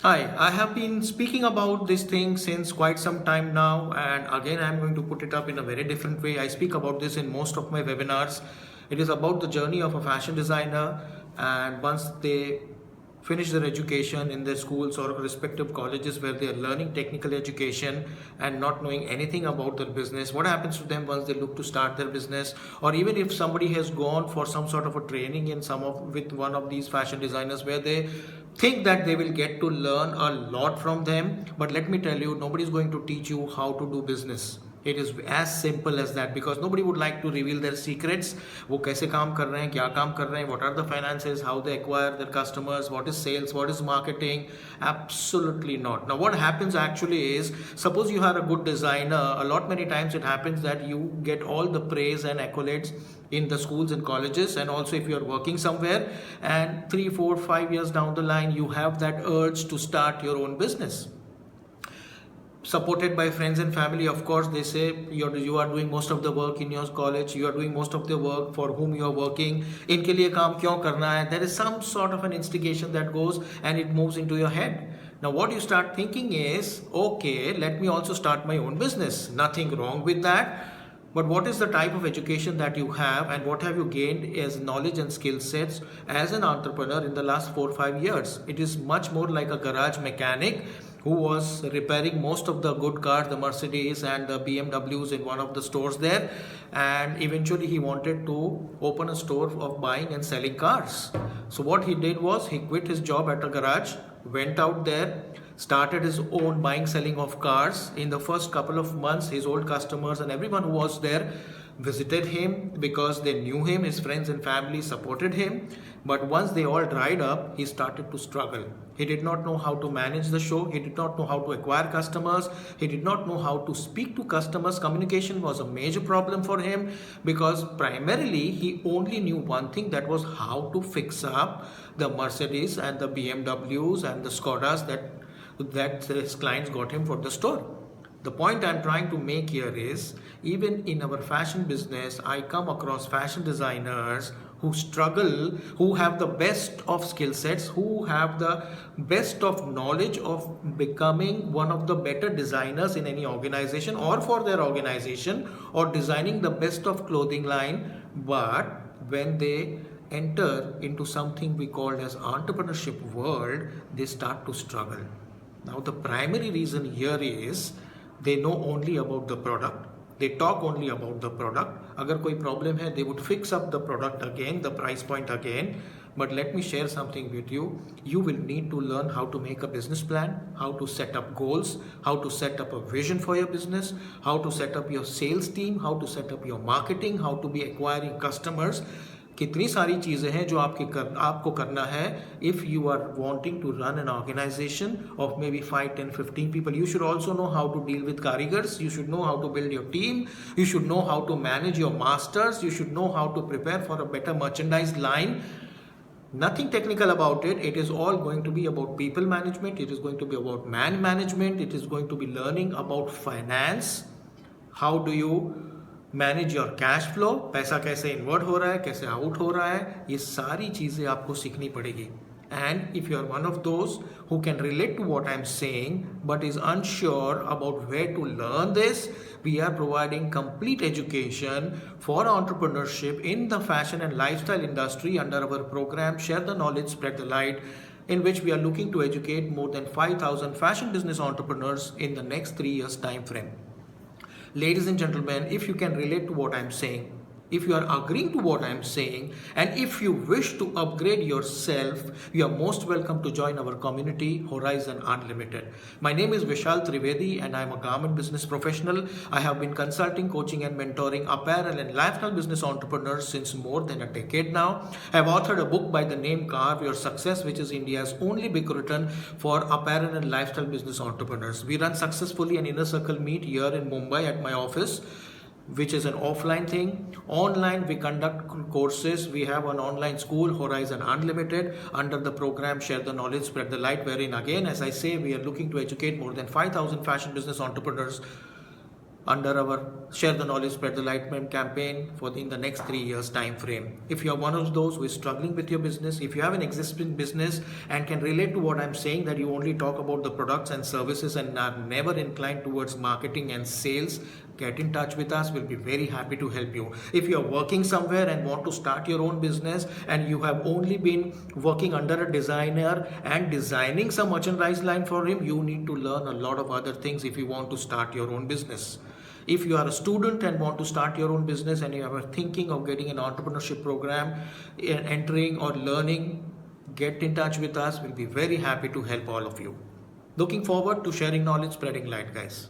Hi, I have been speaking about this thing since quite some time now, and again, I'm going to put it up in a very different way. I speak about this in most of my webinars. It is about the journey of a fashion designer, and once they finish their education in their schools or respective colleges where they are learning technical education and not knowing anything about their business, what happens to them once they look to start their business, or even if somebody has gone for some sort of a training in some of with one of these fashion designers where they think that they will get to learn a lot from them, but let me tell you, nobody is going to teach you how to do business. It is as simple as that, because nobody would like to reveal their secrets. वो कैसे काम कर रहे हैं, क्या काम कर रहे हैं, what are the finances, how they acquire their customers, what is sales, what is marketing? Absolutely not. Now what happens actually is, suppose you are a good designer, a lot many times it happens that you get all the praise and accolades in the schools and colleges, and also if you are working somewhere, and 3 4 5 years down the line you have that urge to start your own business, supported by friends and family. Of course, they say you are doing most of the work in your college, you are doing most of the work, for whom you are working, इनके लिए काम क्यों करना है? There is some sort of an instigation that goes and it moves into your head. Now what you start thinking is, okay, let me also start my own business. Nothing wrong with that. But what is the type of education that you have, and what have you gained as knowledge and skill sets as an entrepreneur in the last 4 5 years? It is much more like a garage mechanic who was repairing most of the good cars, the Mercedes and the BMWs in one of the stores there, and eventually he wanted to open a store of buying and selling cars. So what he did was he quit his job at a garage, went out there, started his own buying selling of cars. In the first couple of months, his old customers and everyone who was there visited him because they knew him, his friends and family supported him. But once they all dried up, he started to struggle. He did not know how to manage the show, he did not know how to acquire customers, he did not know how to speak to customers. Communication was a major problem for him, because primarily he only knew one thing, that was how to fix up the Mercedes and the BMWs and the Skodas that his clients got him for the store. The point I'm trying to make here is, even in our fashion business, I come across fashion designers who struggle, who have the best of skill sets, who have the best of knowledge of becoming one of the better designers in any organization or for their organization, or designing the best of clothing line. But when they enter into something we call as entrepreneurship world, they start to struggle. Now the primary reason here is, they know only about the product, they talk only about the product. अगर कोई problem है, they would fix up the product again, the price point again. But let me share something with you. You will need to learn how to make a business plan, how to set up goals, how to set up a vision for your business, how to set up your sales team, how to set up your marketing, how to be acquiring customers. कितनी सारी चीज़ें हैं जो आपको करना है. If you are wanting to run an organization of maybe 5 10 15 people, you should also know how to deal with karigars, you should know how to build your team, you should know how to manage your masters, you should know how to prepare for a better merchandise line. Nothing technical about it. It is all going to be about people management, it is going to be about man management, it is going to be learning about finance. How do you manage your cash flow, पैसा कैसे invert हो रहा है, कैसे out हो रहा है, ये सारी चीज़ें आपको सीखनी पड़ेगी. And if you are one of those who can relate to what I'm saying but is unsure about where to learn this, we are providing complete education for entrepreneurship in the fashion and lifestyle industry under our program Share the Knowledge, Spread the Light, in which we are looking to educate more than 5,000 fashion business entrepreneurs in the next 3 years time frame. Ladies and gentlemen, if you can relate to what I'm saying, if you are agreeing to what I'm saying, and if you wish to upgrade yourself, you are most welcome to join our community, Horizon Unlimited. My name is Vishal Trivedi and I'm a garment business professional. I have been consulting, coaching and mentoring apparel and lifestyle business entrepreneurs since more than a decade now. I have authored a book by the name Carve Your Success, which is India's only book written for apparel and lifestyle business entrepreneurs. We run successfully an inner circle meet here in Mumbai at my office, which is an offline thing. Online we conduct courses. We have an online school, Horizon Unlimited, under the program Share the Knowledge, Spread the Light, wherein again, as I say, we are looking to educate more than 5,000 fashion business entrepreneurs under our Share the Knowledge, Spread the Light campaign for in the next 3 years time frame. If you are one of those who is struggling with your business, if you have an existing business and can relate to what I'm saying, that you only talk about the products and services and are never inclined towards marketing and sales, get in touch with us. We'll be very happy to help you. If you're working somewhere and want to start your own business and you have only been working under a designer and designing some merchandise line for him, you need to learn a lot of other things if you want to start your own business. If you are a student and want to start your own business and you are thinking of getting an entrepreneurship program, entering or learning, get in touch with us. We'll be very happy to help all of you. Looking forward to sharing knowledge, spreading light, guys.